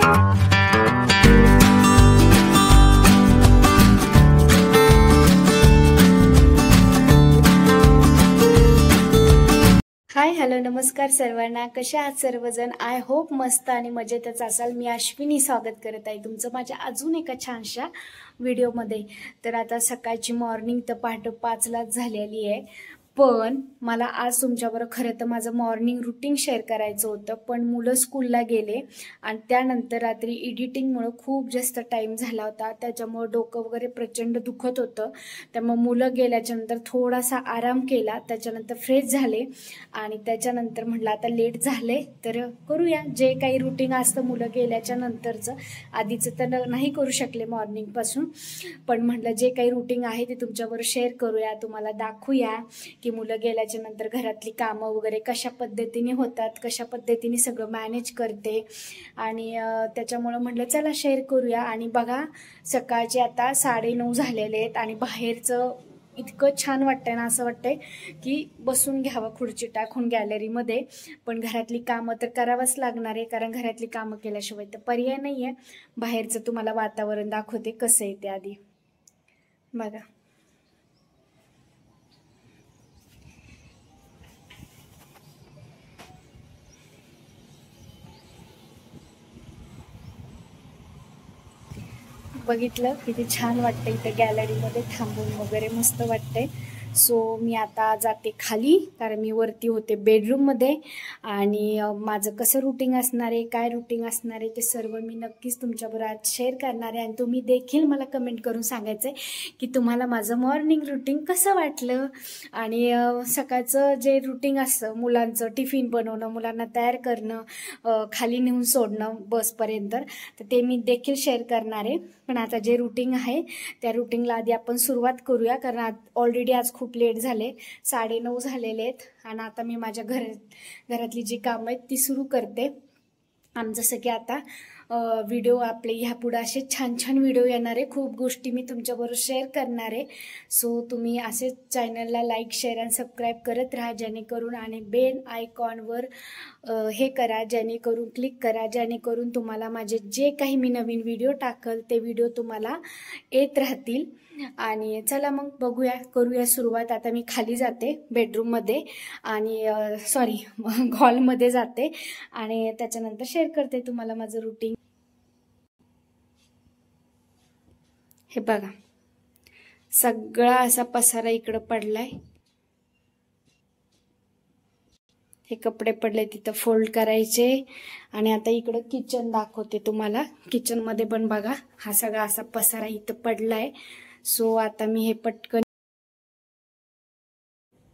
Hi hello नमस्कार सर्वांना, कशा आहात सर्वजण? आय होप मस्त आणि मजेतच असाल. मी अश्विनी स्वागत करत आहे तुमचं माझ्या अजून एका छानशा व्हिडिओमध्ये. तर आता सकाळची मॉर्निंग तर पहाटे 5लाच झालेली आहे, पण मला आज तुमच्याबरोबर खरं तर माझं मॉर्निंग रुटीन शेअर करायचं होतं, पण मुलं स्कूलला गेले आणि त्यानंतर रात्री एडिटिंगमुळे खूप जास्त टाईम झाला होता, त्याच्यामुळे डोकं वगैरे प्रचंड दुखत होतं. त्यामुळे मुलं गेल्याच्यानंतर थोडासा आराम केला, त्याच्यानंतर फ्रेश झाले आणि त्याच्यानंतर म्हटलं आता लेट झाले तर करूया जे काही रुटीन असतं मुलं गेल्याच्या नंतरचं. आधीचं तर नाही करू शकले मॉर्निंगपासून, पण म्हटलं जे काही रुटीन आहे ते तुमच्याबरोबर शेअर करूया, तुम्हाला दाखवूया की मुलं गेल्याच्या नंतर घरातली कामं वगैरे कशा पद्धतीने होतात, कशा पद्धतीने सगळं मॅनेज करते. आणि त्याच्यामुळं म्हटलं चला शेअर करूया. आणि बघा सकाळचे आता 9:30 झालेले आहेत आणि बाहेरचं इतकं छान वाटतंय ना, असं वाटतंय की बसून घ्यावं खुर्ची टाकून गॅलरीमध्ये. पण घरातली कामं तर करावंच लागणार आहे, कारण घरातली कामं केल्याशिवाय तर पर्याय नाही आहे. बाहेरचं तुम्हाला वातावरण दाखवते कसं आहे ते. आधी बघा बघितलं किती छान वाटतं इथं गॅलरीमध्ये थांबून वगैरे, मस्त वाटतंय. सो मी आता जाते खाली, कारण मी वरती होते बेडरूममध्ये. आणि माझं कसं रुटीन असणार आहे, काय रुटीन असणार आहे ते सर्व मी नक्कीच तुमच्याबरोबर आज शेअर करणार आहे. आणि तुम्ही देखील मला कमेंट करून सांगायचं आहे की तुम्हाला माझं मॉर्निंग रुटीन कसं वाटलं. आणि सकाळचं जे रुटीन असतं मुलांचं, टिफिन बनवणं, मुलांना तयार करणं, खाली नेऊन सोडणं बसपर्यंत, तर ते मी देखील शेअर करणार आहे. पण आता जे रुटीन आहे त्या रुटीनला आधी आपण सुरुवात करूया, कारण ऑलरेडी आज खूप लेट झाले, 9:30 झालेले आहेत. आणि आता मी माझ्या घरातली जी कामं आहेत ती सुरू करते. आणि जसं की आता व्हिडिओ आपले ह्यापुढे असे छान छान व्हिडिओ येणार आहे, खूप गोष्टी मी तुमच्याबरोबर शेअर करणार आहे. सो तुम्ही असेच चॅनलला लाईक शेअर आणि सबस्क्राईब करत राहा, जेणेकरून, आणि बेल आयकॉनवर हे करा, जेणेकरून क्लिक करा, जेणेकरून तुम्हाला माझे जे काही मी नवीन व्हिडिओ टाकल ते व्हिडिओ तुम्हाला येत राहतील. आणि चला मग बघूया, करूया सुरुवात. आता मी खाली जाते बेडरूममध्ये, आणि सॉरी हॉलमध्ये जाते, आणि त्याच्यानंतर शेअर करते तुम्हाला माझं रुटीन. हे बघा सगळा असा पसारा इकडं पडलाय, हे कपडे पडले तिथं फोल्ड करायचे. आणि आता इकडं किचन दाखवते तुम्हाला. किचनमध्ये पण बघा हा सगळा असा पसारा इथं पडलाय. सो आता मी हे पटकन,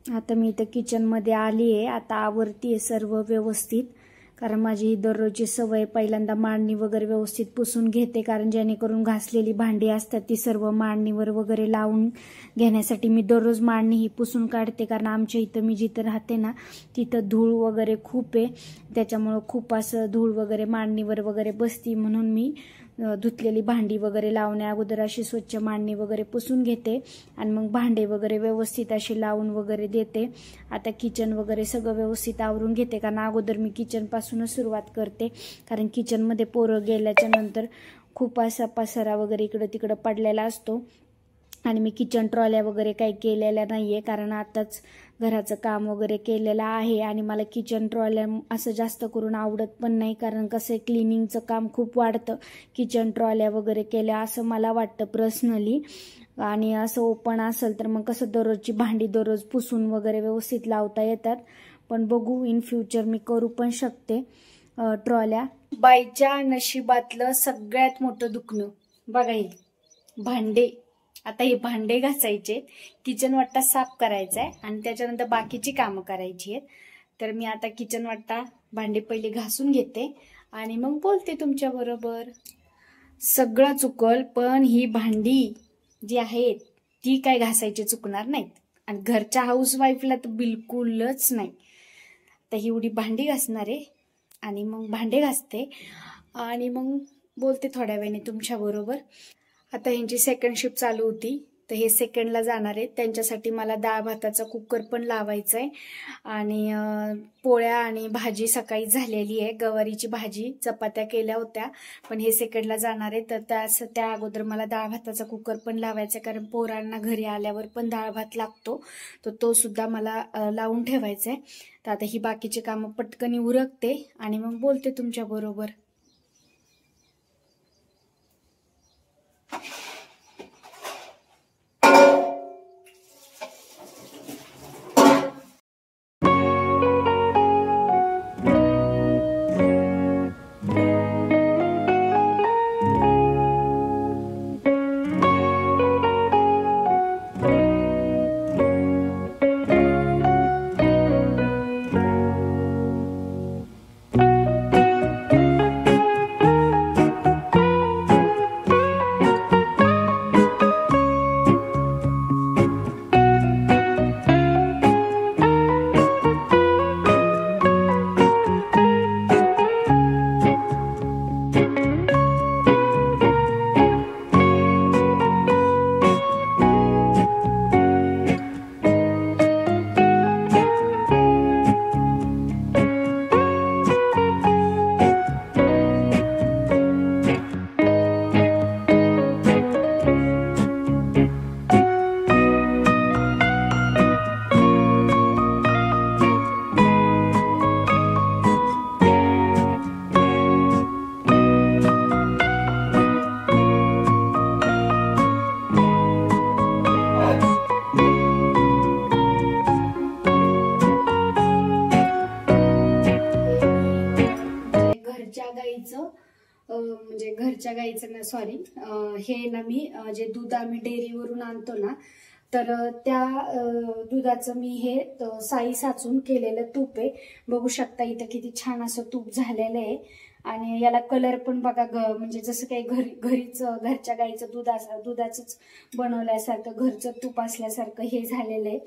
आता मी इथं किचनमध्ये आली आहे. आता आवरतीये सर्व व्यवस्थित, कारण माझी ही दररोजची सवय, पहिल्यांदा मांडणी वगैरे व्यवस्थित पुसून घेते, कारण जेणेकरून घासलेली भांडी असतात ती सर्व मांडणीवर वगैरे लावून घेण्यासाठी मी दररोज मांडणी ही पुसून काढते. कारण आमच्या इथं, मी जिथं राहते ना, तिथं धूळ वगैरे खूप आहे, त्याच्यामुळं खूप असं धूळ वगैरे मांडणीवर वगैरे बसती, म्हणून मी धुतलेली भांडी वगैरे लावण्या अगोदर अशी स्वच्छ मांडणी वगैरे पुसून घेते आणि मग भांडे वगैरे व्यवस्थित अशी लावून वगैरे देते. आता किचन वगैरे सगळं व्यवस्थित आवरून घेते, कारण अगोदर मी किचन पासूनच सुरुवात करते, कारण किचनमध्ये पोरं गेल्याच्या नंतर खूप असा पसारा वगैरे इकडं तिकडं पडलेला असतो. आणि मी किचन ट्रॉल्या वगैरे काही केलेल्या नाहीये, कारण आताच घराचं काम वगैरे केलेलं आहे. आणि मला किचन ट्रॉल्या असं जास्त करून आवडत पण नाही, कारण कसं क्लिनिंगचं काम खूप वाढतं किचन ट्रॉल्या वगैरे केल्या, असं मला वाटतं पर्सनली. आणि असं ओपन असेल तर मग कसं दररोजची भांडी दररोज पुसून वगैरे व्यवस्थित लावता येतात. पण बघू, इन फ्युचर मी करू पण शकते ट्रॉल्या. बाईच्या नशिबातलं सगळ्यात मोठं दुखणं बघा, हे भांडे. आता हे भांडे घासायचे, किचन वाटा साफ करायचा आहे, आणि त्याच्यानंतर बाकीची कामं करायची आहेत. तर मी आता किचन वाटा भांडे पहिले घासून घेते आणि मग बोलते तुमच्या बरोबर. सगळं चुकल, पण ही भांडी जी आहेत ती काय घासायची चुकणार नाहीत, आणि घरच्या हाऊसवाईफला तर बिलकुलच नाही. तर ही एवढी भांडी घासणार आहे, आणि मग भांडे घासते आणि मग बोलते थोड्या वेळाने तुमच्या बरोबर. आता यांची सेकंड शिफ्ट चालू होती, तर हे सेकंडला जाणार आहेत. त्यांच्यासाठी मला डाळ भाताचा कुकर पण लावायचा आहे आणि पोळ्या आणि भाजी सकाळी झालेली आहे. गवारीची भाजी, चपात्या केल्या होत्या, पण हे सेकंडला जाणार आहे. तर त्या अगोदर मला डाळ भाताचा कुकर पण लावायचा आहे, कारण पोरांना घरी आल्यावर पण डाळ भात लागतो, तर तो सुद्धा मला लावून ठेवायचा आहे. तर आता ही बाकीची कामं पटकन उरकते आणि मग बोलते तुमच्या बरोबर. म्हणजे घरच्या गाईचं ना, सॉरी, हे ना मी जे दूध आम्ही डेअरीवरून आणतो ना, तर त्या दुधाचं मी हे साई साचून केलेलं तूप आहे. बघू शकता इथं किती छान असं तूप झालेलं आहे आणि याला कलर पण बघा, म्हणजे जसं काही घरच्या गाईचं दुधाचंच बनवल्यासारखं, घरचं तूप असल्यासारखं हे झालेलं आहे.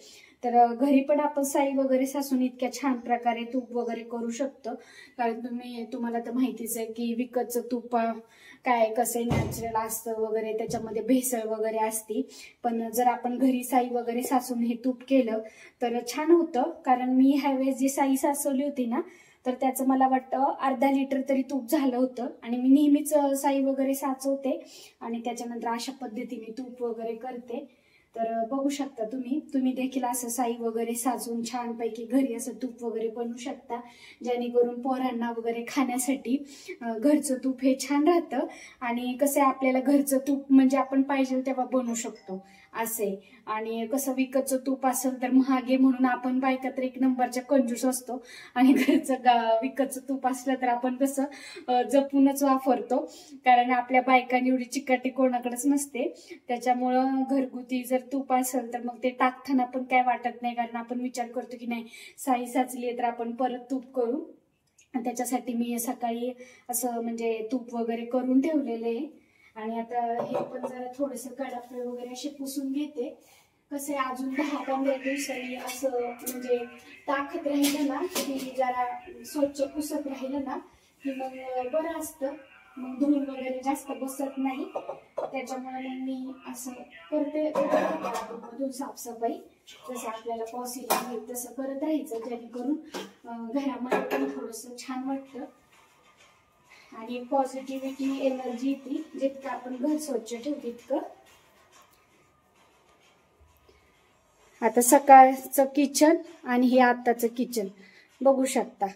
तर घरी पण आपण साई वगैरे सासून इतक्या छान प्रकारे तूप वगैरे करू शकतो, कारण तुम्हाला तर माहितीच आहे की विकतचं तूप काय कसं नॅचरल असतं वगैरे, त्याच्यामध्ये भेसळ वगैरे असते. पण जर आपण घरी साई वगैरे सासून हे तूप केलं तर छान होतं. कारण मी ह्यावेळेस जी साई सासवली होती ना, तर त्याचं मला वाटतं अर्धा लिटर तरी तूप झालं होतं. आणि मी नेहमीच साई वगैरे साचवते आणि त्याच्यानंतर अशा पद्धतीने तूप वगैरे करते. तर बघू शकता तुम्ही देखील असं साई वगैरे साचून छानपैकी घरी असं तूप वगैरे बनवू शकता, जेणेकरून पोरांना वगैरे खाण्यासाठी घरचं तूप हे छान राहतं. आणि कसं आपल्याला घरचं तूप म्हणजे आपण पाहिजे तेव्हा बनवू शकतो असे. आणि कसं विकतचं तूप असेल तर महागे, म्हणून आपण बायका तर एक नंबरच्या कंजूस असतो, आणि घरचं विकतचं तूप असलं तर आपण कसं जपूनच वापरतो, कारण आपल्या बायकांनी एवढी चिकाटी कोणाकडेच नसते. त्याच्यामुळं घरगुती जर तूप असेल तर मग ते टाकताना पण काय वाटत नाही, कारण आपण विचार करतो की नाही साई साचली आहे तर आपण परत तूप करू. त्याच्यासाठी मी सकाळी असं म्हणजे तूप वगैरे करून ठेवलेलं आहे. आणि आता हे पण जरा थोडंसं कडापे वगैरे असे पुसून घेते. कसं आहे अजून 10-15 दिवसांनी असं म्हणजे टाकत राहिलं ना की जरा स्वच्छ पुसत राहिलं ना की मग बरं असतं, मग धूळ वगैरे जास्त बसत नाही. त्याच्यामुळे मग मी असं करते अधून साफसफाई, जसं आपल्याला पॉसिबल होईल तसं करत राहायचं, जेणेकरून घरामध्ये पण थोडंसं छान वाटतं आणि पॉझिटिव्हिटी एनर्जी येते. जितकं आपण घर स्वच्छ ठेवू तितकं. आता सकाळचं किचन आणि हे आत्ताचं किचन बघू शकता.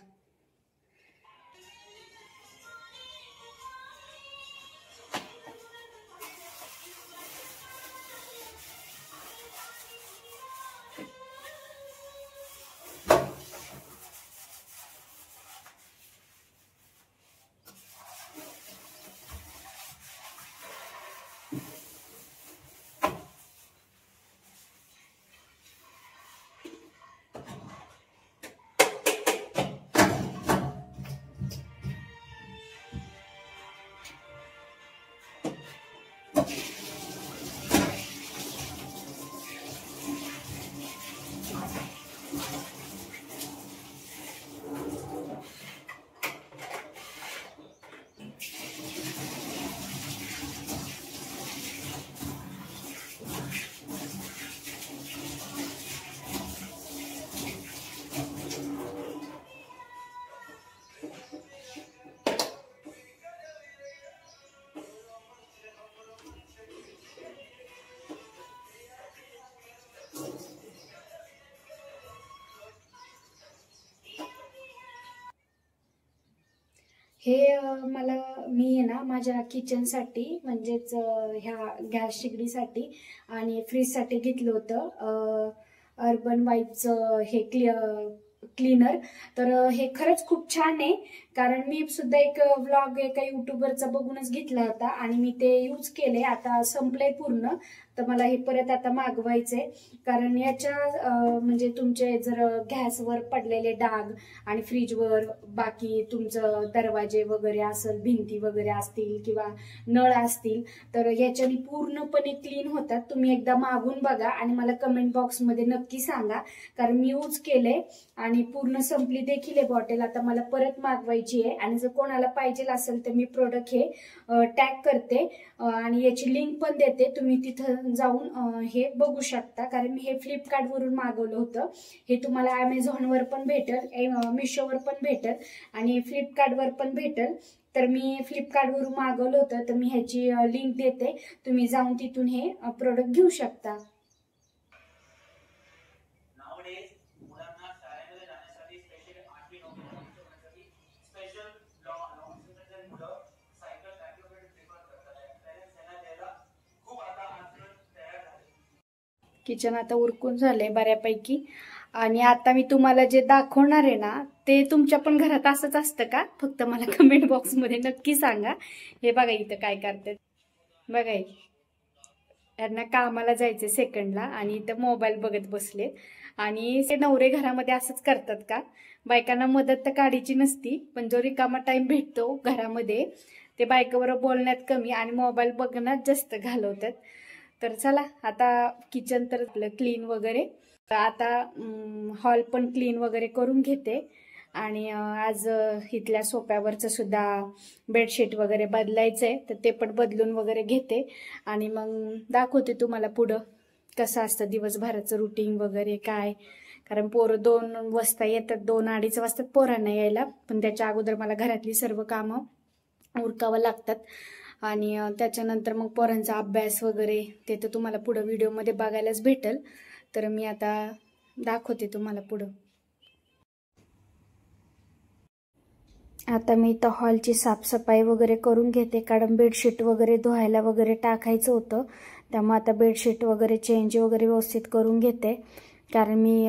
मी आहे ना माझ्या किचनसाठी म्हणजेच ह्या गॅस शेगडीसाठी आणि फ्रीजसाठी घेतलं होतं अर्बन वाईबचं हे क्लीनर. तर हे खरंच खूप छान आहे, कारण मी सुद्धा एक व्लॉग एका युट्यूबरचा बघूनच घेतला होता आणि मी ते यूज केले. आता संपलंय पूर्ण, तर मला हे परत आता मागवायचंय. कारण याच्या म्हणजे तुमचे जर गॅसवर पडलेले डाग आणि फ्रीजवर बाकी तुमचं दरवाजे वगैरे असेल, भिंती वगैरे असतील किंवा नळ असतील, तर याच्याने पूर्णपणे क्लीन होतात. तुम्ही एकदा मागून बघा आणि मला कमेंट बॉक्समध्ये नक्की सांगा, कारण मी यूज केले आणि पूर्ण संपली देखील आहे बॉटल. आता मला परत मागवायची आहे आणि जर कोणाला पाहिजे असेल तर मी प्रोडक्ट हे टॅग करते आणि याची लिंक पण देते. तुम्ही तिथं जाऊन हे बघू शकता, कारण मी हे फ्लिपकार्टवरून मागवलं होतं. हे तुम्हाला ॲमेझॉनवर पण भेटेल, मिशोवर पण भेटेल आणि फ्लिपकार्टवर पण भेटेल. तर मी फ्लिपकार्टवरून मागवलं होतं, तर मी ह्याची लिंक देते. तुम्ही जाऊन तिथून हे प्रोडक्ट घेऊ शकता. किचन आता उरकून झालंय बऱ्यापैकी आणि आता मी तुम्हाला जे दाखवणार आहे ना, ते तुमच्या पण घरात असंच असतं का? फक्त मला कमेंट बॉक्समध्ये नक्की सांगा. हे बघा इथं काय करतात बघा. यांना कामाला जायचे सेकंडला आणि इथं मोबाईल बघत बसले. आणि ते नवरे घरामध्ये असंच करतात का? बायकांना मदत तर काढायची नसती, पण जो रिकामा टाइम भेटतो घरामध्ये ते बायकाबरोबर बोलण्यात कमी आणि मोबाईल बघण्यात जास्त घालवतात. तर चला आता किचन तर क्लीन वगैरे, आता हॉल पण क्लीन वगैरे करून घेते. आणि आज इथल्या सोफ्यावरचं सुद्धा बेडशीट वगैरे बदलायचंय, तर ते पण बदलून वगैरे घेते आणि मग दाखवते तुम्हाला पुढं कसं असतं दिवसभराचं रुटीन वगैरे काय. कारण पोरं 2 वाजता येतात, 2-2:30 वाजतात पोरांना यायला, पण त्याच्या अगोदर मला घरातली सर्व कामं उरकावं लागतात. आणि त्याच्यानंतर मग पोरांचा अभ्यास वगैरे ते तर तुम्हाला पुढं व्हिडिओमध्ये बघायलाच भेटेल. तर मी आता दाखवते तुम्हाला पुढं. आता मी इथं हॉलची साफसफाई वगैरे करून घेते, कारण बेडशीट वगैरे धुवायला वगैरे टाकायचं होतं. त्यामुळे आता बेडशीट वगैरे चेंज वगैरे व्यवस्थित करून घेते. कारण मी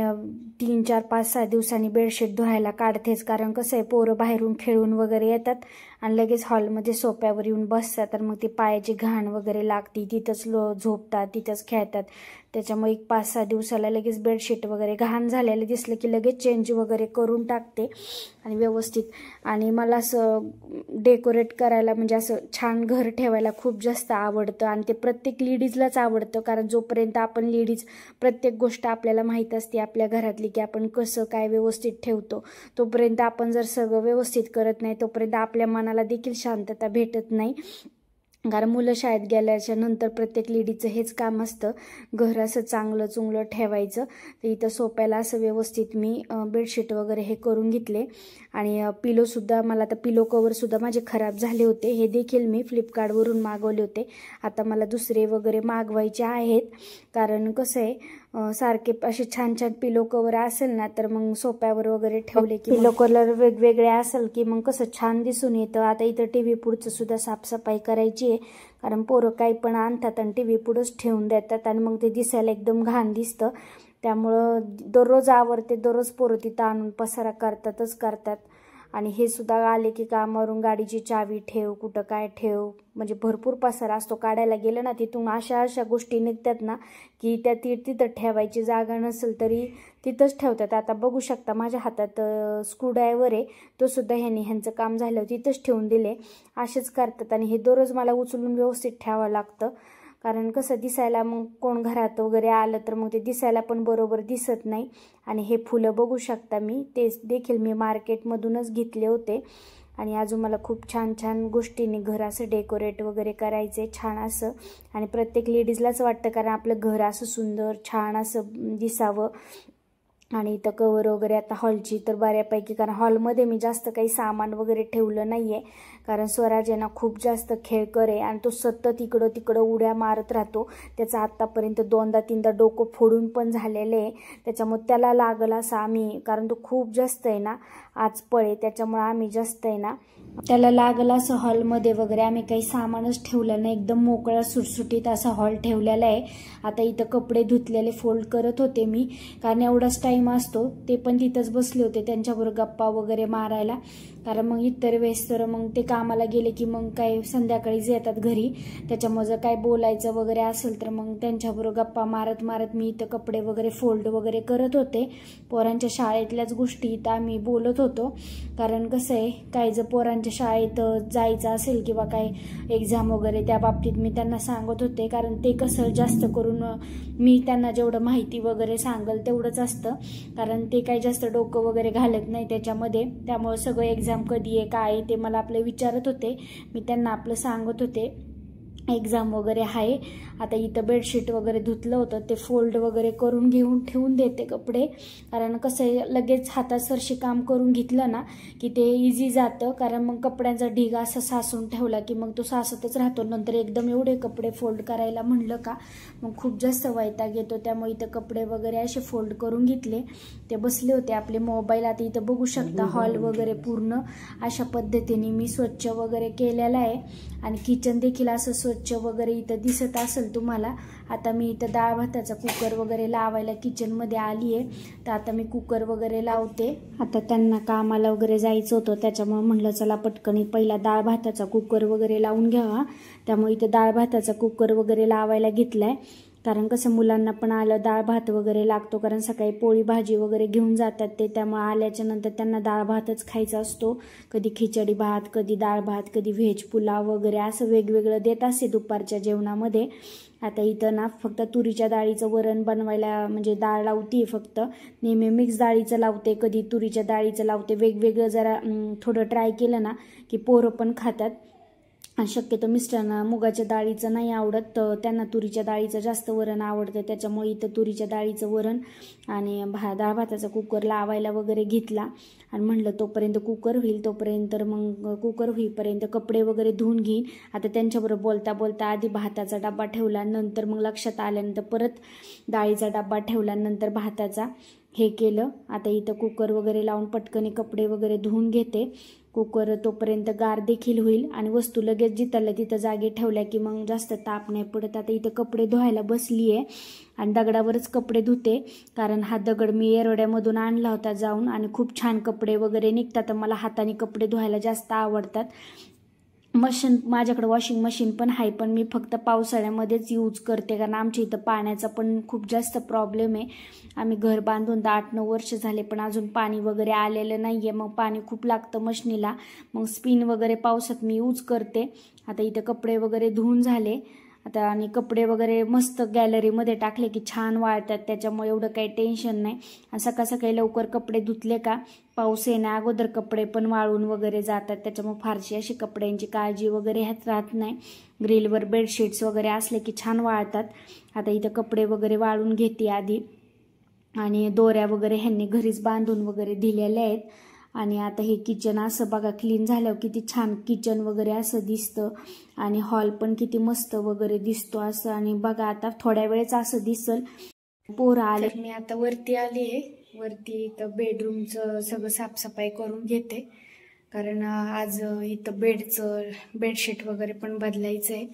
3, 4, 5, 6 दिवसांनी बेडशीट धुवायला काढतेच. कारण कसं आहे, पोरं बाहेरून खेळून वगैरे येतात आणि लगेच हॉलमध्ये सोफ्यावर येऊन बसतात, तर मग ती पायाची घाण वगैरे लागती, तिथंच झोपतात, तिथंच खेळतात. त्याच्यामुळे 5-6 दिवसाला लगेच बेडशीट वगैरे घाण झालेलं दिसलं की लगेच चेंज वगैरे करून टाकते आणि व्यवस्थित. आणि मला असं डेकोरेट करायला म्हणजे असं छान घर ठेवायला खूप जास्त आवडतं आणि ते प्रत्येक लेडीजलाच आवडतं. कारण जोपर्यंत आपण लेडीज प्रत्येक गोष्ट आपल्याला माहीत असते आपल्या घरातली की आपण कसं काय व्यवस्थित ठेवतो, तोपर्यंत आपण जर सगळं व्यवस्थित करत नाही तोपर्यंत आपल्या मनाला देखील शांतता भेटत नाही. कारण मुलं शाळेत गेल्याच्या नंतर प्रत्येक लेडीचं हेच काम असतं, घर असं चांगलं चुंगलं ठेवायचं. तर इथं सोप्याला असं व्यवस्थित मी बेडशीट वगैरे हे करून घेतले. आणि पिलोसुद्धा, मला आता पिलो कवरसुद्धा माझे खराब झाले होते, हे देखील मी फ्लिपकार्टवरून मागवले होते. आता मला दुसरे वगैरे मागवायचे आहेत, कारण कसं आहे सारखे असे छान छान पिलो कवर असेल ना तर मग सोप्यावर वगैरे ठेवले की पिलो कलर वेगवेगळे असेल की मग कसं छान दिसून येतं. आता इथं टीव्ही पुढचं सुद्धा साफसफाई करायची आहे, कारण पोरं काही पण आणतात आणि टीव्ही पुढंच ठेवून देतात आणि मग ते दिसायला एकदम घाण दिसतं. त्यामुळं दररोज आवरते, दररोज पोरं तिथं आणून पसारा करतात. आणि हे सुद्धा आले की कामावरून गाडीची चावी ठेव, कुठं काय ठेव, म्हणजे भरपूर पसारा असतो. काढायला गेलं ना तिथून अशा गोष्टी निघतात ना की त्या तिथं ठेवायची जागा नसेल तरी तिथंच ठेवतात. आता बघू शकता माझ्या हातात स्क्रूड्रायव्हर आहे, तो सुद्धा ह्यांचं काम झालं तिथंच ठेवून दिले. असेच करतात आणि हे दररोज मला उचलून व्यवस्थित ठेवावं लागतं. कारण कसं दिसायला मग कोण घरात वगैरे आलं तर मग ते दिसायला पण बरोबर दिसत नाही. आणि हे फुलं बघू शकता मी ते देखील मी मार्केटमधूनच घेतले होते. आणि अजून मला खूप छान छान गोष्टींनी घर असं डेकोरेट वगैरे करायचे छान असं. आणि प्रत्येक लेडीजलाच वाटतं, कारण आपलं घर असं सुंदर छान असं दिसावं. आणि इथं कवर वगैरे आता हॉलची तर बऱ्यापैकी, कारण हॉलमध्ये मी जास्त काही सामान वगैरे ठेवलं नाही आहे, कारण स्वराज आहे ना खूप जास्त खेळकर आहे आणि तो सतत इकडं तिकडं उड्या मारत राहतो. त्याचं आत्तापर्यंत 2दा-3दा डोकं फोडून पण झालेलं आहे. त्याच्यामुळे त्याला लागलं असं आम्ही, कारण तो खूप जास्त आहे ना आजपळे, त्याच्यामुळे आम्ही जास्त आहे ना त्याला लागलं असं हॉलमध्ये वगैरे आम्ही काही सामानच ठेवलं नाही, एकदम मोकळा सुटसुटीत असा हॉल ठेवलेला आहे. आता इथं कपडे धुतलेले फोल्ड करत होते मी, कारण एवढाच टाइम असतो. ते पण तिथंच बसले होते त्यांच्याबरोबर गप्पा वगैरे मारायला, कारण मग इतर वेळेस तर मग ते कामाला गेले की मग काय संध्याकाळीच येतात घरी, त्याच्यामुळे जर काय बोलायचं वगैरे असेल तर मग त्यांच्याबरोबर गप्पा मारत मारत मी इथं कपडे वगैरे फोल्ड वगैरे करत होते. पोरांच्या शाळेतल्याच गोष्टी इथं आम्ही बोलत होतो, कारण कसं आहे काय जर पोरांच्या शाळेत जायचं असेल किंवा काय एक्झाम वगैरे त्या बाबतीत मी त्यांना सांगत होते, कारण ते कसं जास्त करून मी त्यांना जेवढं माहिती वगैरे सांगल तेवढंच असतं, कारण ते काही जास्त डोकं वगैरे घालत नाही त्याच्यामध्ये. त्यामुळे सगळं एक्झाम कधी आहे काय आहे ते मला आपलं विचारत होते, मी त्यांना आपलं सांगत होते एक्झाम वगैरे आहे. आता इथं बेडशीट वगैरे धुतलं होतं ते फोल्ड वगैरे करून घेऊन ठेवून देते कपडे, कारण कसं आहे लगेच हातात सरशी काम करून घेतलं ना की ते इझी जातं, कारण मग कपड्यांचा ढीग असा सासून ठेवला की मग तो सासतच राहतो. नंतर एकदम एवढे कपडे फोल्ड करायला म्हणलं का मग खूप जास्त वैताग येतो. त्यामुळे इथं कपडे वगैरे असे फोल्ड करून घेतले. ते बसले होते आपले मोबाईल. आता इथं बघू शकता हॉल वगैरे पूर्ण अशा पद्धतीने मी स्वच्छ वगैरे केलेला आहे, आणि किचन देखील असं स्वच्छ वगैरे इथं दिसत असेल तुम्हाला. आता मी इथं डाळ भाताचा कुकर वगैरे लावायला किचनमध्ये आली आहे, तर आता मी कुकर वगैरे लावते. आता त्यांना कामाला वगैरे जायचं होतं, त्याच्यामुळे म्हणलं चला पटकन पहिला डाळ भाताचा कुकर वगैरे लावून घ्यावा. त्यामुळे इथं डाळ भाताचा कुकर वगैरे लावायला घेतलाय, कारण कसं मुलांना पण आलं डाळ भात वगैरे लागतो, कारण सकाळी पोळी भाजी वगैरे घेऊन जातात ते, त्यामुळे आल्याच्या नंतर त्यांना डाळ भातच खायचा असतो. कधी खिचडी भात, कधी डाळ भात, कधी व्हेज पुलाव वगैरे असं वेगवेगळं देत असते दुपारच्या जेवणामध्ये. आता इथं ना फक्त तुरीच्या डाळीचं वरण बनवायला म्हणजे डाळ लावते, फक्त नेहमी मिक्स डाळीचं लावते, कधी तुरीच्या डाळीचं लावते. वेगवेगळं जरा थोडं ट्राय केलं ना की पोरं पण खातात. शक्यतो मिस्टरांना मुगाच्या डाळीचं नाही आवडत, तर त्यांना तुरीच्या डाळीचं जास्त वरण आवडतं, त्याच्यामुळे इथं तुरीच्या डाळीचं वरण आणि डाळ भाताचा कुकर लावायला वगैरे घेतला. आणि म्हणलं तोपर्यंत कुकर होईल, तोपर्यंत मग कुकर होईपर्यंत कपडे वगैरे धुवून घेईन. आता त्यांच्याबरोबर बोलता बोलता आधी भाताचा डबा ठेवला, नंतर मग लक्षात आल्यानंतर परत डाळीचा डबा ठेवला, नंतर भाताचा हे केलं. आता इथं कुकर वगैरे लावून पटकन कपडे वगैरे धुवून घेते. कुकर तोपर्यंत गार देखील होईल, आणि वस्तू लगेच जिथल्या तिथं जागी ठेवल्या की मग जास्त ताप नाही पडत. आता इथं कपडे धुवायला बसली आहे, आणि दगडावरच कपडे धुते, कारण हा दगड मी येरवड्यामधून आणला होता जाऊन, आणि खूप छान कपडे वगैरे निघतात. मला हाताने कपडे धुवायला जास्त आवडतात. मशीन माझ्याकडे वॉशिंग मशीन पण आहे, पण मी फक्त पावसाळ्यामध्येच यूज करते, कारण आमच्या इथं पाण्याचा पण खूप जास्त प्रॉब्लेम आहे. आम्ही घर बांधून 8-9 वर्ष झाले, पण अजून पाणी वगैरे आलेलं नाही आहे. मग पाणी खूप लागतं मशनीला, मग स्पिन वगैरे पावसात मी यूज करते. आता इथं कपडे वगैरे धुवून झाले आता, आणि कपडे वगैरे मस्त गॅलरीमध्ये टाकले की छान वाळतात, त्याच्यामुळे एवढं काही टेन्शन नाही. आणि सकाळ सकाळी लवकर कपडे धुतले का पाऊस येण्या अगोदर कपडे पण वाळून वगैरे जातात, त्याच्यामुळे फारशी अशी कपड्यांची काळजी वगैरे ह्यात राहत नाही. ग्रिलवर बेडशीट्स वगैरे असले की छान वाळतात. आता इथं कपडे वगैरे वाळून घेते आधी, आणि दोऱ्या वगैरे ह्यांनी घरीच बांधून वगैरे दिलेल्या आहेत. आणि आता हे किचन असं बघा क्लीन झाल्यावर किती छान किचन वगैरे असं दिसतं, आणि हॉल पण किती मस्त वगैरे दिसतो असं. आणि बघा आता थोड्या वेळेच असं दिसल. पोरं आले, मी आता वरती आली आहे. वरती इथं बेडरूमचं सगळं साफसफाई करून घेते, कारण आज इथं बेडशीट वगैरे पण बदलायचं आहे.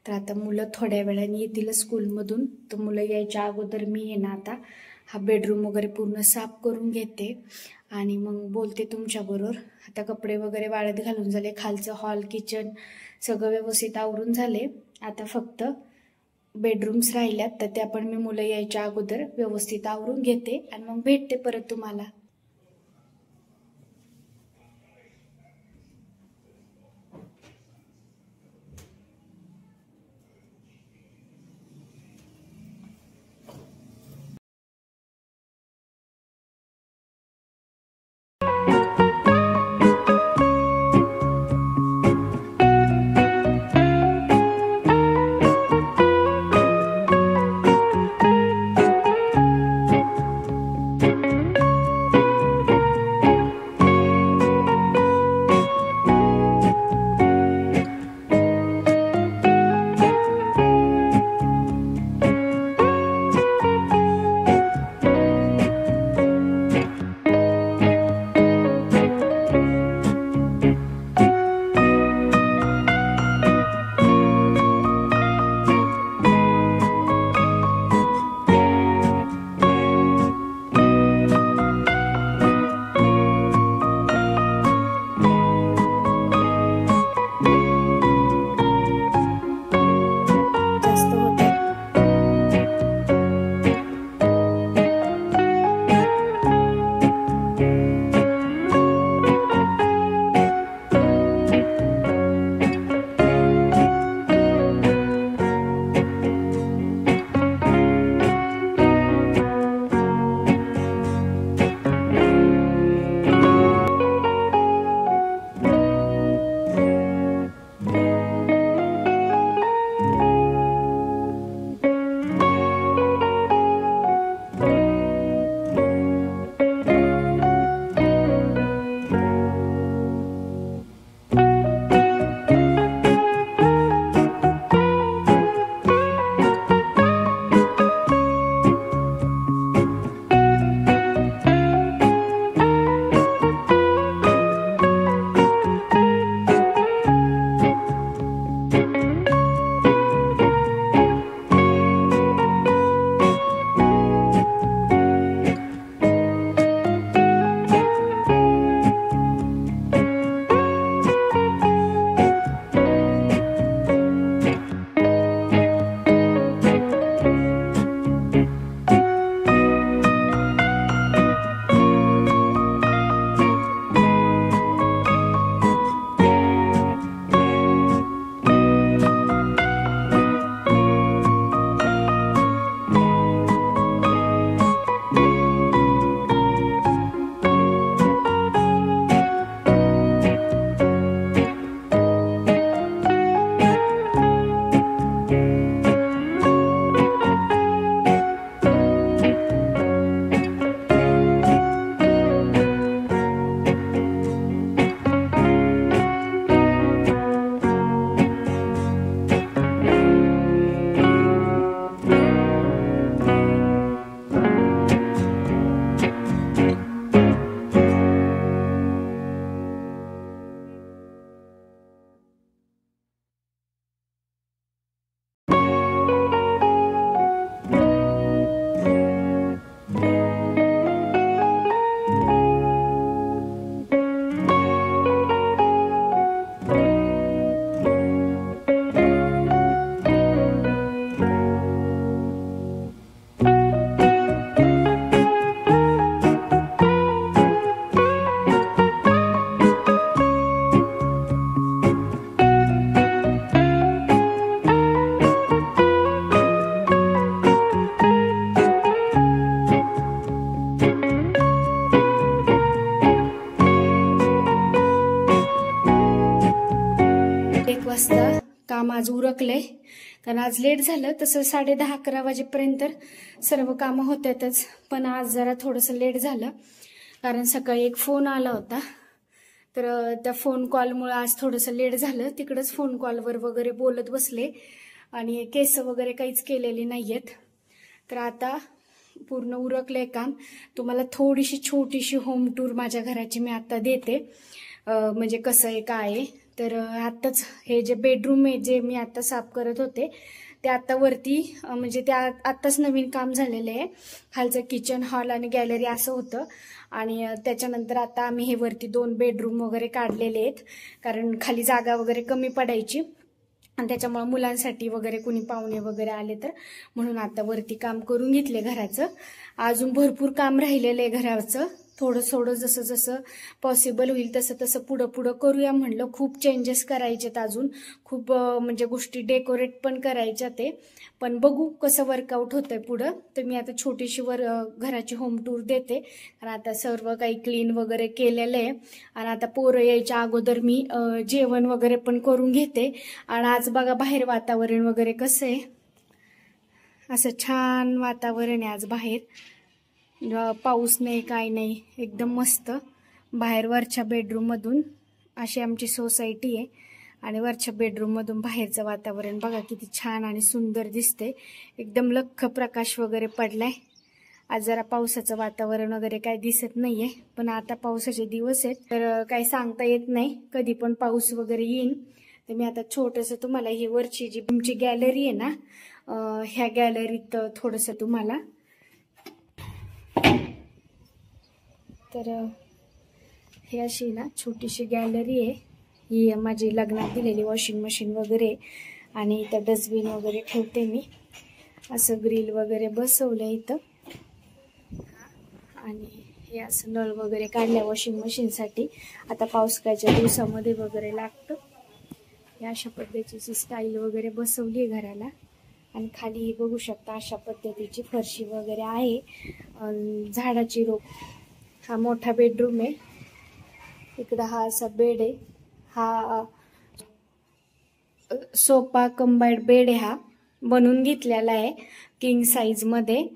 तर आता मुलं थोड्या वेळाने येतील स्कूलमधून, तर मुलं यायच्या अगोदर मी आहे ना आता हा बेडरूम वगैरे पूर्ण साफ करून घेते, आणि मग बोलते तुमच्याबरोबर. आता कपडे वगैरे वाळत घालून झाले, खालचं हॉल किचन सगळं व्यवस्थित आवरून झाले. आता फक्त बेडरूम्स राहिल्यात, तर त्या पण मी मुलं यायच्या अगोदर व्यवस्थित आवरून घेते, आणि मग भेटते परत तुम्हाला. वाजता काम आज उरकलंय, कारण आज लेट झालं. तसं 10:30-11 वाजेपर्यंत सर्व कामं होत्यातच, पण आज जरा थोडंसं लेट झालं कारण सकाळी एक फोन आला होता. तर त्या फोन कॉलमुळे आज थोडंसं लेट झालं. तिकडंच फोन कॉलवर वगैरे बोलत बसले आणि केस वगैरे काहीच केलेली नाहीयेत. तर आता पूर्ण उरकलंय काम. तुम्हाला थोडीशी छोटीशी होम टूर माझ्या घराची मी आता देते, म्हणजे कसं आहे काय आहे. तर आत्ताच हे जे बेडरूम आहे जे मी आता साफ करत होते ते आता वरती म्हणजे त्या आत्ताच नवीन काम झालेलं आहे. खालचं किचन, हॉल आणि गॅलरी असं होतं आणि त्याच्यानंतर आता आम्ही हे वरती 2 बेडरूम वगैरे काढलेले आहेत, कारण खाली जागा वगैरे कमी पडायची आणि त्याच्यामुळे मुलांसाठी वगैरे कुणी पाहुणे वगैरे आले तर म्हणून आता वरती काम करून घेतले घराचं. अजून भरपूर काम राहिलेलं आहे घराचं. थोडं थोडं जसं जसं पॉसिबल होईल तसं तसं पुढं करूया म्हणलं. खूप चेंजेस करायचेत अजून, खूप म्हणजे गोष्टी डेकोरेट पण करायच्या ते, पण बघू कसं वर्कआउट होतंय पुढं. तर मी आता छोटीशी घराची होम टूर देते, कारण आता सर्व काही क्लीन वगैरे केलेलं आहे आणि आता पोरं यायच्या अगोदर मी जेवण वगैरे पण करून घेते. आणि आज बघा बाहेर वातावरण वगैरे कसं आहे, असं छान वातावरण आहे आज बाहेर. पाऊस नाही काय नाही, एकदम मस्त. बाहेर वरच्या बेडरूममधून अशी आमची सोसायटी आहे आणि वरच्या बेडरूममधून बाहेरचं वातावरण बघा किती छान आणि सुंदर दिसते. एकदम लख्ख प्रकाश वगैरे पडलाय. आज जरा पावसाचं वातावरण वगैरे काय दिसत नाहीये, पण आता पावसाचे दिवस आहेत तर काही सांगता येत नाही, कधी पण पाऊस वगैरे येईल. तर मी आता छोटंसं तुम्हाला ही वरची जी तुमची गॅलरी आहे ना, ह्या गॅलरीत थोडंसं तुम्हाला, तर हे अशी ना छोटीशी गॅलरी आहे. ही माझी लग्नात दिलेली वॉशिंग मशीन वगैरे आणि इथं डस्टबिन वगैरे ठेवते मी. असं ग्रिल वगैरे बसवलं इथं आणि हे असं नळ वगैरे काढल्या वॉशिंग मशीनसाठी. आता पावसाळ्याच्या दिवसामध्ये वगैरे लागतं. या अशा पद्धतीची स्टाईल वगैरे बसवली आहे घराला आणि खाली बघू शकता अशा पद्धतीची फरशी वगैरे आहे. झाडाची रोप. हा मोठा बेडरूम आहे. इकडं हा असा बेड आहे. हा सोफा कंबाईड बेड आहे. हा बनवून घेतलेला आहे किंग साईज मध्ये.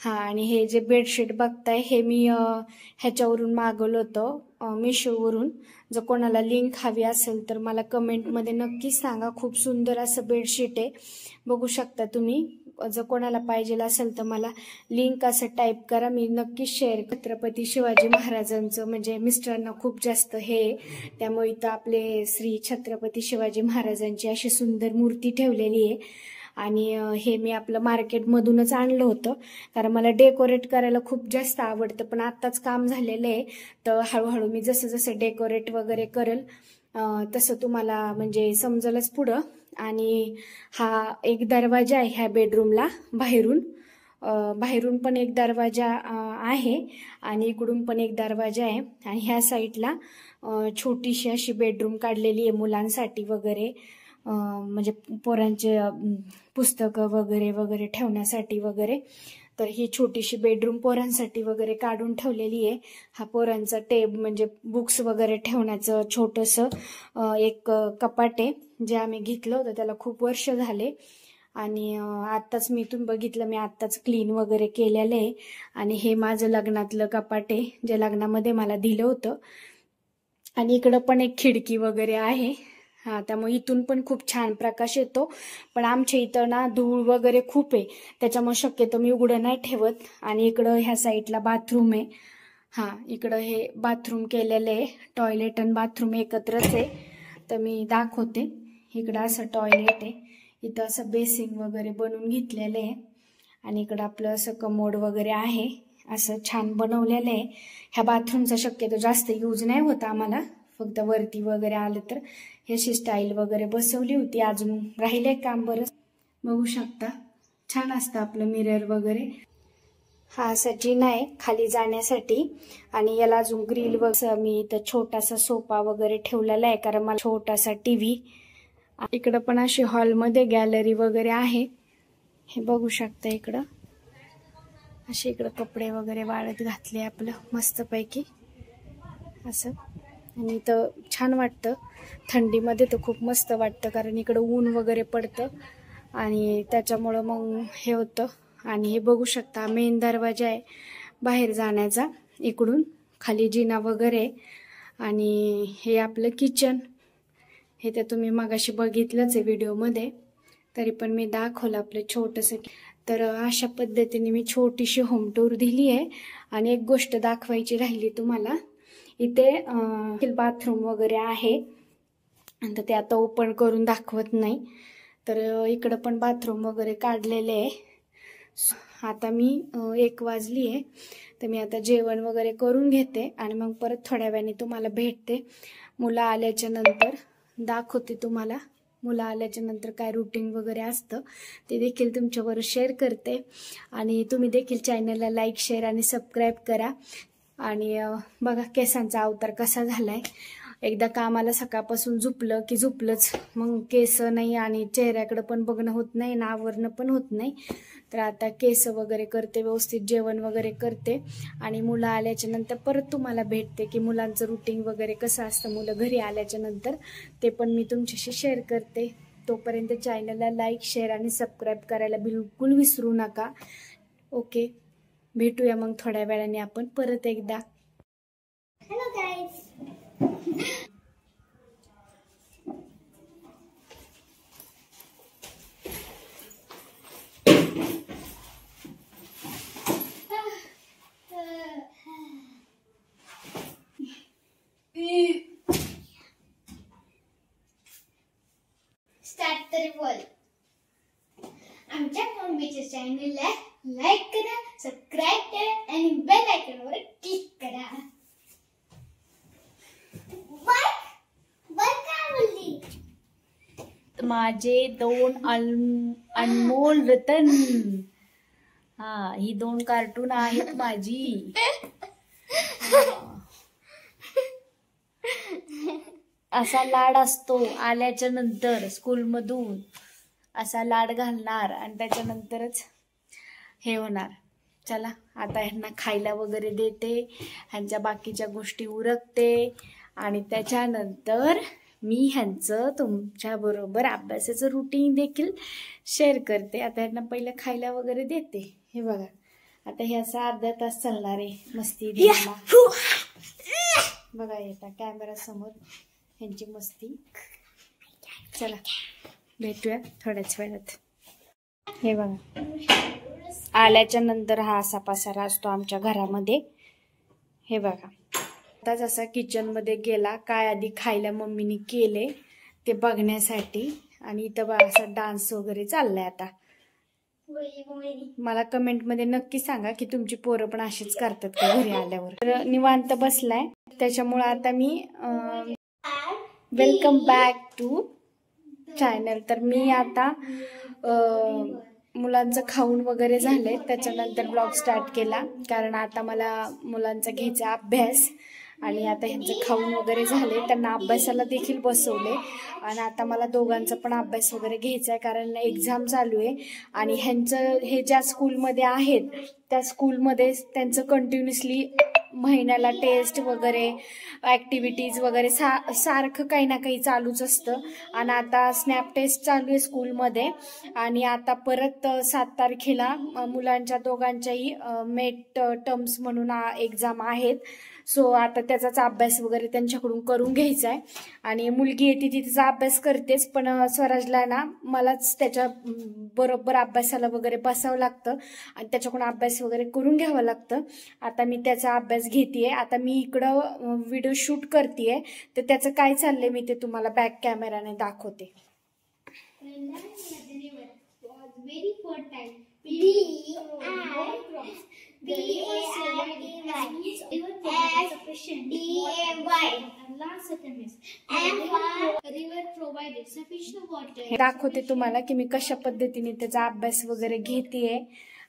हा आणि हे जे बेडशीट बघताय हे मी ह्याच्यावरून मागवलं होतं, मिशोवरून. जर कोणाला लिंक हवी असेल तर मला कमेंटमध्ये नक्कीच सांगा. खूप सुंदर असं बेडशीट आहे, बघू शकता तुम्ही. जर कोणाला पाहिजे असेल तर मला लिंक असं टाईप करा, मी नक्कीच शेअर. छत्रपती शिवाजी महाराजांचं म्हणजे मिस्टरांना खूप जास्त हे, त्यामुळे इथं आपले श्री छत्रपती शिवाजी महाराजांची अशी सुंदर मूर्ती ठेवलेली आहे. आणि हे मी आपलं मार्केटमधूनच आणलं होतं, कारण मला डेकोरेट करायला खूप जास्त आवडतं. पण आत्ताच काम झालेलं आहे, तर हळूहळू मी जसं जसं डेकोरेट वगैरे करेल तसं तुम्हाला म्हणजे समजलंच पुढं. आणि हा एक दरवाजा आहे ह्या बेडरूमला बाहेरून पण एक दरवाजा आहे आणि इकडून पण एक दरवाजा आहे. आणि ह्या साईडला छोटीशी अशी बेडरूम काढलेली आहे मुलांसाठी वगैरे, म्हणजे पोरांचे पुस्तकं वगैरे ठेवण्यासाठी वगैरे. तर ही छोटीशी बेडरूम पोरांसाठी वगैरे काढून ठेवलेली आहे. हा पोरांचा म्हणजे बुक्स वगैरे ठेवण्याचं छोटंसं एक कपाट आहे, जे आम्ही घेतलं होतं त्याला खूप वर्ष झाले. आणि आत्ताच मी इथून बघितलं, मी आत्ताच क्लीन वगैरे केलेलं आहे. आणि हे माझं लग्नातलं कपाट आहे, जे लग्नामध्ये मला दिलं होतं. आणि इकडं पण एक खिडकी वगैरे आहे. हा, त्यामुळे इथून पण खूप छान प्रकाश येतो. पण आमच्या इथं ना धूळ वगैरे खूप आहे, त्याच्यामुळे शक्यतो मी उघडं नाही ठेवत. आणि इकडं ह्या साईडला बाथरूम आहे. हा, इकडं हे बाथरूम केलेलं आहे, टॉयलेट आणि बाथरूम एकत्रच आहे. तर मी दाखवते. इकडं असं टॉयलेट आहे, इथं असं बेसिंग वगैरे बनवून घेतलेलं आहे. आणि इकडं आपलं असं कमोड वगैरे आहे, असं छान बनवलेलं आहे. ह्या बाथरूमचा शक्यतो जास्त यूज नाही होता आम्हाला, फक्त वरती वगैरे आलं तर ही अशी स्टाईल वगैरे बसवली होती. अजून राहिले काम बरंच, बघू शकता. छान असतं आपलं मिरर वगैरे. हा असा जिना आहे खाली जाण्यासाठी आणि याला अजून ग्रिल वगैरे. मी इथं छोटासा सोफा वगैरे ठेवलेला आहे, कारण मला छोटासा टीव्ही. इकडं पण अशी हॉलमध्ये गॅलरी वगैरे आहे, हे बघू शकता. इकडं असे इकडं कपडे वगैरे वाळत घातले आपलं मस्तपैकी असं. आणि इथं छान वाटतं. थंडीमध्ये तर खूप मस्त वाटतं कारण इकडं ऊन वगैरे पडतं आणि त्याच्यामुळं मग हे होतं. आणि हे बघू शकता मेन दरवाजा आहे बाहेर जाण्याचा, इकडून खाली जिना वगैरे. आणि हे आपलं किचन, हे तर तुम्ही मगाशी बघितलंच आहे व्हिडिओमध्ये, तरी पण मी दाखवलं आपलं छोटंसं. तर अशा पद्धतीने मी छोटीशी होम टूर दिली आहे. आणि एक गोष्ट दाखवायची राहिली तुम्हाला, इथे बाथरूम वगैरे आहे, तर ते आता ओपन करून दाखवत नाही. तर इकडं पण बाथरूम वगैरे काढलेले आहे. आता मी 1 वाजली आहे, तर मी आता जेवण वगैरे करून घेते आणि मग परत थोड्या वेळाने तुम्हाला भेटते. मुलं आल्याच्या नंतर दाखवते तुम्हाला, मुलं आल्याच्या नंतर काय रुटीन वगैरे असतं ते देखील तुमच्याबरोबर शेअर करते. आणि तुम्ही देखील चॅनलला लाईक, शेअर आणि सबस्क्राईब करा. आणि बघा केसांचा अवतार कसा झालाय. एकदा कामाला सकाळपासून झोपलं की झोपलंच, मग केस नाही आणि चेहऱ्याकडे पण बघणं होत नाही ना आवरणं पण होत नाही. तर आता केस वगैरे करते, व्यवस्थित जेवण वगैरे करते आणि मुलं आल्याच्या नंतर परत तुम्हाला भेटते की मुलांचं रुटीन वगैरे कसं असतं मुलं घरी आल्याच्या नंतर, ते पण मी तुमच्याशी शेअर करते. तोपर्यंत चॅनलला लाईक, शेअर आणि सबस्क्राईब करायला बिलकुल विसरू नका. ओके, भेटूया मग थोड्या वेळाने आपण परत एकदा. Hello guys. स्टार्ट तरी बोल. आमच्या मम्मीच्या चॅनलला लाईक करा, सबस्क्राईब करा आणि बेल आयकॉनवर क्लिक करा. माझे 2 अनमोल रतन. हा, ही 2 कार्टून आहेत माझी. असा लाड असतो आल्याच्या नंतर स्कूलमधून, असा लाड घालणार आणि त्याच्यानंतरच हे होणार. चला आता ह्यांना खायला वगैरे देते, ह्यांच्या बाकीच्या गोष्टी उरकते आणि त्याच्यानंतर मी ह्यांचं तुमच्या बरोबर अभ्यासाचं रुटीन देखील शेअर करते. आता ह्यांना पहिलं खायला वगैरे देते. हे बघा, आता हे असं अर्धा तास चालणार आहे मस्ती घ्यायला. बघा येता कॅमेरा समोर ह्यांची मस्ती. चला भेटूया थोड्याच वेळात. हे बघा, आल्याच्या नंतर हा असा पसारा असतो आमच्या घरामध्ये. हे बघा, आता जसा किचन मध्ये गेला, काय आधी खायला मम्मीने केले ते बघण्यासाठी. आणि इथं बघा असा डान्स वगैरे चाललाय. आता मला कमेंट मध्ये नक्की सांगा की तुमची पोरं पण अशीच करतात का घरी आल्यावर. तर निवांत बसलाय, त्याच्यामुळे आता मी वेलकम बॅक टू चॅनल. तर मी आता मुलांचं खाऊन वगैरे झाले, त्याच्यानंतर ब्लॉग स्टार्ट केला कारण आता मला मुलांचा घ्यायचा अभ्यास. आणि आता ह्यांचं खाऊन वगैरे झाले, त्यांना अभ्यासाला देखील बसवले आणि आता मला दोघांचा पण अभ्यास वगैरे घ्यायचा आहे कारण एक्झाम चालू आहे. आणि ह्यांचं हे ज्या स्कूलमध्ये आहेत त्या स्कूलमध्ये त्यांचं कंटिन्युअसली महिन्याला टेस्ट वगैरे, ॲक्टिव्हिटीज वगैरे सारखं काही ना काही चालूच असतं. आणि आता स्नॅप टेस्ट चालू आहे स्कूलमध्ये. आणि आता परत 7 तारखेला मुलांच्या दोघांच्याही मेट टर्म्स म्हणून एक्झाम आहेत. सो आता त्याचाच अभ्यास वगैरे त्यांच्याकडून करून घ्यायचा आहे. आणि मुलगी येते ती तिचा अभ्यास करतेच, पण स्वराजला ना मलाच त्याच्या बरोबर अभ्यासाला वगैरे बसावं लागतं आणि त्याच्याकडून अभ्यास वगैरे करून घ्यावं लागतं. आता मी त्याचा अभ्यास घेतेय. आता मी इकडं व्हिडिओ शूट करतेय, तर त्याचं काय चाललंय मी ते तुम्हाला बॅक कॅमेराने दाखवते. दाखवते तुम्हाला की मी कशा पद्धतीने त्याचा अभ्यास वगैरे घेतेय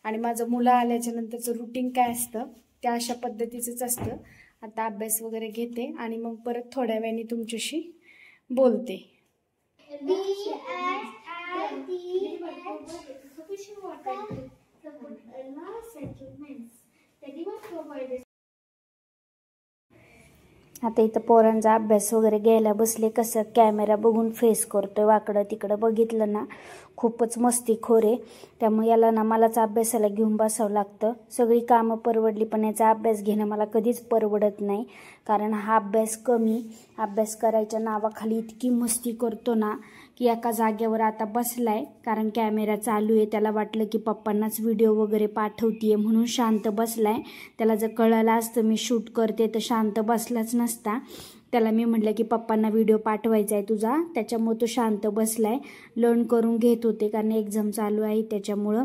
आणि माझं मुलं आल्याच्या नंतरचं रुटीन काय असतं त्या अशा पद्धतीचंच असतं. आता अभ्यास वगैरे घेते आणि मग परत थोड्या वेळाने तुमच्याशी बोलते. आता इथं पोरांचा अभ्यास वगैरे घ्यायला बसले. कसं कॅमेरा बघून फेस करतोय, वाकडं तिकडं बघितलं ना खूपच मस्तीखोर आहे. त्यामुळे याला ना मलाच अभ्यासाला घेऊन बसावं लागतं. सगळी कामं परवडली पण याचा अभ्यास घेणं मला कधीच परवडत नाही. कारण हा अभ्यास कमी, अभ्यास करायच्या नावाखाली इतकी मस्ती करतो ना की एका जागेवर आता बसलाय. कारण कॅमेरा चालू आहे, त्याला वाटलं की पप्पांनाच व्हिडिओ वगैरे पाठवतीये म्हणून शांत बसलाय. त्याला जर कळलं असतं मी शूट करते तर शांत बसलाच नसता. त्याला मी म्हटलं की पप्पांना व्हिडिओ पाठवायचा आहे तुझा, त्याच्यामुळे तो शांत बसलाय. लर्न करून घेत होते कारण एक्झाम चालू आहे त्याच्यामुळं.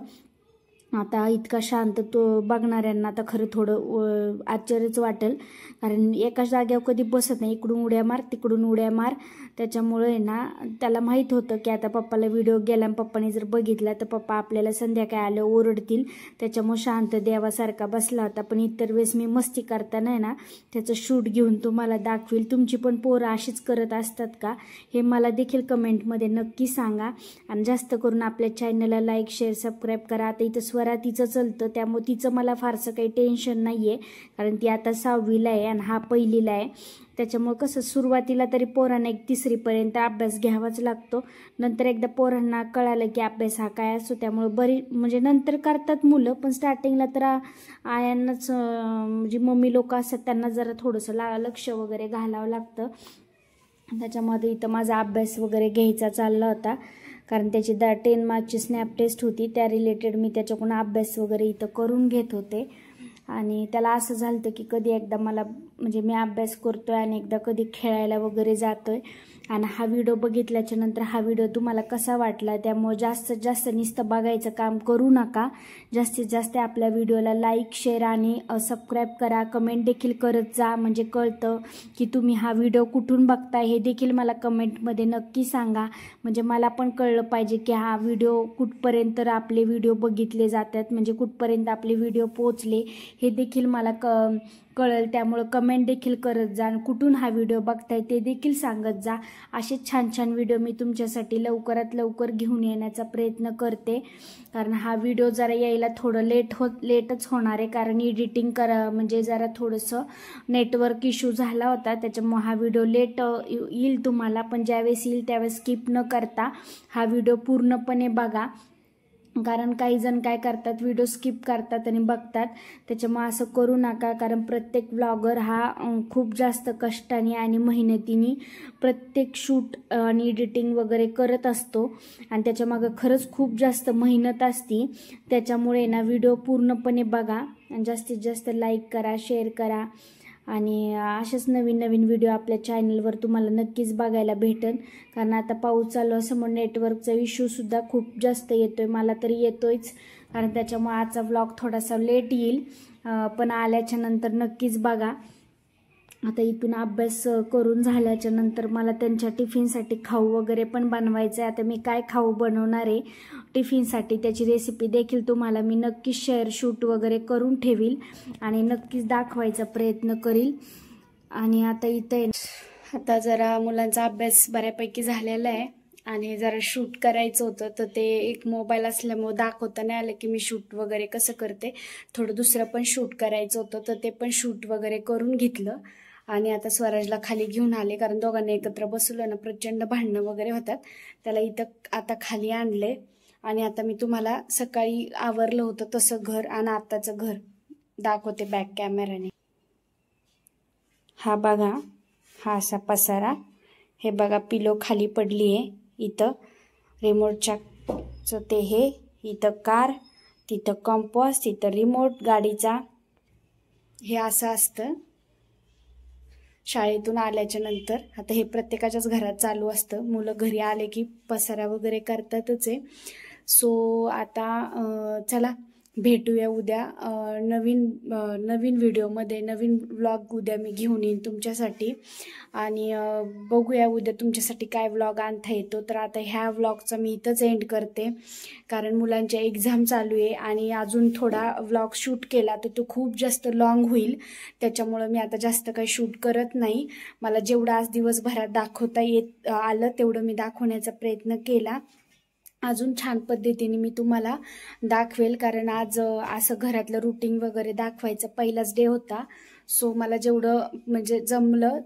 आता इतका शांत तो बघणाऱ्यांना आता खरं थोडं आश्चर्यच वाटेल. कारण एका जागेवर कधी बसत नाही, इकडून उड्या मार तिकडून उड्या मार. त्याच्यामुळे ना त्याला माहीत होतं की आता पप्पाला व्हिडिओ गेला आणि पप्पाने जर बघितला तर पप्पा आपल्याला संध्याकाळी आलं ओरडतील. त्याच्यामुळे शांत देवासारखा बसला होता. पण इतर वेळेस मी मस्ती करताना ना त्याचं शूट घेऊन तुम्हाला दाखवेल. तुमची पण पोरं अशीच करत असतात का हे मला देखील कमेंटमध्ये नक्की सांगा. आणि जास्त करून आपल्या चॅनलला लाईक शेअर सबस्क्राईब करा. आता इथं स्वरा तिचं चलतं त्यामुळे तिचं मला फारसं काही टेन्शन नाही आहे. कारण ती आता 6वीला आहे आणि हा 1लीला आहे. त्याच्यामुळे कसं सुरुवातीला तरी पोरांना 1-3रीपर्यंत अभ्यास घ्यावाच लागतो. नंतर एकदा पोरांना कळालं की अभ्यास हा काय असतो त्यामुळे बरी म्हणजे नंतर करतात मुलं. पण स्टार्टिंगला तर आयांनाच म्हणजे मम्मी लोक असतात त्यांना जरा थोडंसं लक्ष वगैरे घालावं लागतं. त्याच्यामध्ये इथं माझा अभ्यास वगैरे घ्यायचा चालला होता. कारण त्याची 10 मार्कची स्नॅप टेस्ट होती, त्या रिलेटेड मी त्याच्याकडून अभ्यास वगैरे इथं करून घेत होते. आणि त्याला असं झालं की कधी एकदा मला म्हणजे मी अभ्यास करतोय आणि एकदा कधी खेळायला वगैरे जातोय. आणि हा व्हिडिओ बघितल्याच्या नंतर हा व्हिडिओ तुम्हाला कसा वाटला त्यामुळे जास्तीत जास्त नुसतं बघायचं काम करू नका. जास्तीत जास्त आपल्या व्हिडिओला लाईक शेअर आणि सबस्क्राईब करा. कमेंट देखील करत जा म्हणजे कळतं की तुम्ही हा व्हिडिओ कुठून बघताय हे देखील मला कमेंटमध्ये नक्की सांगा. म्हणजे मला पण कळलं पाहिजे की हा व्हिडिओ कुठपर्यंत आपले व्हिडिओ बघितले जातात, म्हणजे कुठपर्यंत आपले व्हिडिओ पोहोचले हे देखील मला कळेल. त्यामुळं कमेंट देखील करत जा आणि कुठून हा व्हिडिओ बघताय ते देखील सांगत जा. असे छान छान व्हिडिओ मी तुमच्यासाठी लवकरात लवकर घेऊन येण्याचा प्रयत्न करते. कारण हा व्हिडिओ जरा यायला थोडं लेटच होणार आहे. कारण एडिटिंग म्हणजे जरा थोडंसं नेटवर्क इश्यू झाला होता त्याच्यामुळे हा व्हिडिओ लेट येईल तुम्हाला. पण ज्यावेळेस येईल त्यावेळेस स्किप न करता हा व्हिडिओ पूर्णपणे बघा. कारण काही जण काय करतात व्हिडिओ स्किप करतात आणि बघतात, त्याच्यामुळे असं करू नका. कारण प्रत्येक ब्लॉगर हा खूप जास्त कष्टाने आणि मेहनतीने प्रत्येक शूट आणि एडिटिंग वगैरे करत असतो आणि त्याच्यामागं खरंच खूप जास्त मेहनत असते. त्याच्यामुळे ना व्हिडिओ पूर्णपणे बघा आणि जास्तीत जास्त लाईक करा शेअर करा. आणि अशाच नवीन नवीन व्हिडिओ आपल्या चॅनलवर तुम्हाला नक्कीच बघायला भेटेल. कारण आता पाऊस चालू असल्यामुळे नेटवर्कचा इश्यूसुद्धा खूप जास्त येतोय, मला तरी येतोयच. कारण त्याच्यामुळे आजचा व्लॉग थोडासा लेट येईल, पण आल्याच्या नंतर नक्कीच बघा. आता इथून अभ्यास करून झाल्याच्या नंतर मला त्यांच्या टिफिनसाठी खाऊ वगैरे पण बनवायचं आहे. आता मी काय खाऊ बनवणार आहे टिफिनसाठी त्याची रेसिपी देखील तुम्हाला मी नक्कीच शूट वगैरे करून ठेवील आणि नक्कीच दाखवायचा प्रयत्न करील. आणि आता इथे आता जरा मुलांचा अभ्यास बऱ्यापैकी झालेला आहे आणि जरा शूट करायचं होतं तर ते एक मोबाईल असल्यामुळे दाखवता नाही आलं की मी शूट वगैरे कसं करते. थोडं दुसरं पण शूट करायचं होतं तर ते पण शूट वगैरे करून घेतलं. आणि आता स्वराजला खाली घेऊन आले कारण दोघांना एकत्र बसवलं ना प्रचंड भांडणं वगैरे होतात. त्याला इथं आता खाली आणले आणि आता मी तुम्हाला सकाळी आवरलं होतं तसं घर आणि आताचं घर दाखवते बॅक कॅमेराने. हा बघा, हा असा पसारा. हे बघा पिलो खाली पडली आहे. इथं रिमोटचं ते हे, इथं कार, तिथं कंपास, तिथं रिमोट गाडीचा. हे असं असतं शाळेतून आल्याच्या नंतर. आता हे प्रत्येकाच्याच घरात चालू असतं, मुलं घरी आले की पसारा वगैरे करतातच आहे. सो आता चला भेटूया उद्या नवीन व्हिडिओमध्ये. नवीन व्लॉग उद्या मी घेऊन येईन तुमच्यासाठी आणि बघूया उद्या तुमच्यासाठी काय व्लॉग आणता येतो. तर आता ह्या व्लॉगचा मी इथंच एंड करते कारण मुलांच्या एक्झाम चालू आहे आणि अजून थोडा व्लॉग शूट केला तर तो खूप जास्त लॉंग होईल. त्याच्यामुळं मी आता जास्त काही शूट करत नाही. मला जेवढं आज दिवसभरात दाखवता आलं तेवढं मी दाखवण्याचा प्रयत्न केला. अजून छान पद्धतीने मी तुम्हाला दाखवेल कारण आज असं घरातलं रुटीन वगैरे दाखवायचा पहिलाच डे होता. सो मला जेवढं जमलं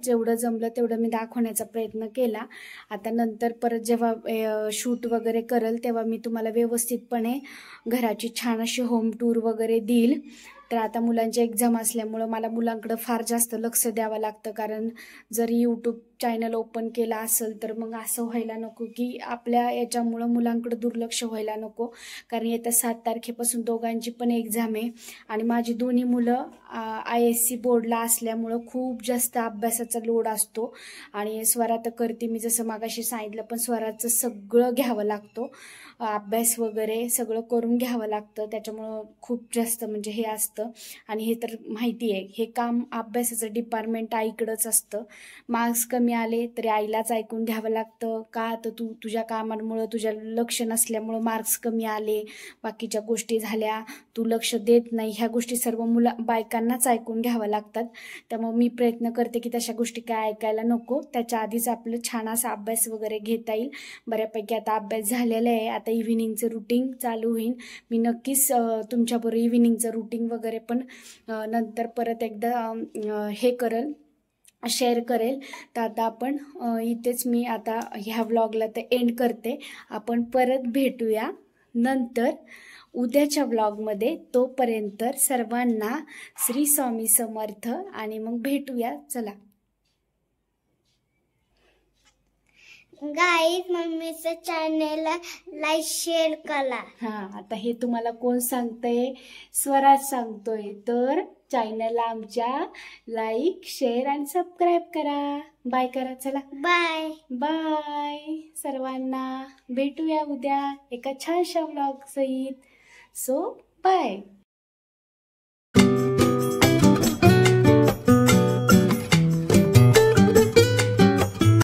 तेवढं मी दाखवण्याचा प्रयत्न केला. आता नंतर परत जेव्हा शूट वगैरे करेल तेव्हा मी तुम्हाला व्यवस्थितपणे घराची छान अशी होम टूर वगैरे देईल. तर आता मुलांची एक्झाम असल्यामुळं मला मुलांकडं फार जास्त लक्ष द्यावं लागतं, कारण जर यूट्यूब चॅनल ओपन केला असेल तर मग असं व्हायला नको की आपल्या याच्यामुळं मुलांकडं दुर्लक्ष व्हायला नको. कारण येत्या 7 तारखेपासून दोघांची पण एक्झाम आहे आणि माझी दोन्ही मुलं ISC बोर्डला असल्यामुळं खूप जास्त अभ्यासाचा लोड असतो. आणि स्वरा तर करते मी, जसं मागाशी सांगितलं, पण स्वराचं सगळं घ्यावं लागतं, अभ्यास वगैरे सगळं करून घ्यावं लागतं. त्याच्यामुळं खूप जास्त म्हणजे हे असतं. आणि हे तर माहिती आहे, हे काम अभ्यासाचं डिपार्टमेंट आईकडंच असतं. मार्क्स कमी आले तरी आईलाच ऐकून घ्यावं लागतं. का तर तुझ्या कामांमुळं, तुझ्या लक्ष नसल्यामुळं मार्क्स कमी आले, बाकीच्या गोष्टी झाल्या, तू लक्ष देत नाही, ह्या गोष्टी सर्व बायकांनाच ऐकून घ्याव्या लागतात. त्यामुळे मी प्रयत्न करते की तशा गोष्टी काय ऐकायला नको, त्याच्या आधीच आपलं छान असा अभ्यास वगैरे घेता येईल. बऱ्यापैकी आता अभ्यास झालेला आहे. आता इव्हिनिंगचं रुटीन चालू होईल. मी नक्कीच तुमच्याबरोबर इव्हिनिंगचं रुटीन वगैरे पण नंतर परत एकदा हे करेल, शेअर करेल. तर आता आपण इथेच मी आता ह्या व्लॉगला तर एंड करते. आपण परत भेटूया नंतर उद्याच्या व्लॉगमध्ये. तोपर्यंत सर्वांना श्री स्वामी समर्थ आणि मग भेटूया. चला गाईज, मम्मीचं चॅनेलला लाईक शेअर करा. आता हे तुम्हाला कोण सांगतंय? स्वराज सांगतोय. तर चॅनलला आमच्या लाईक, शेअर आणि सबस्क्राईब करा. बाय करा. चला बाय बाय सर्वांना. भेटूया उद्या एका छानशा व्लॉग सहित. So bye.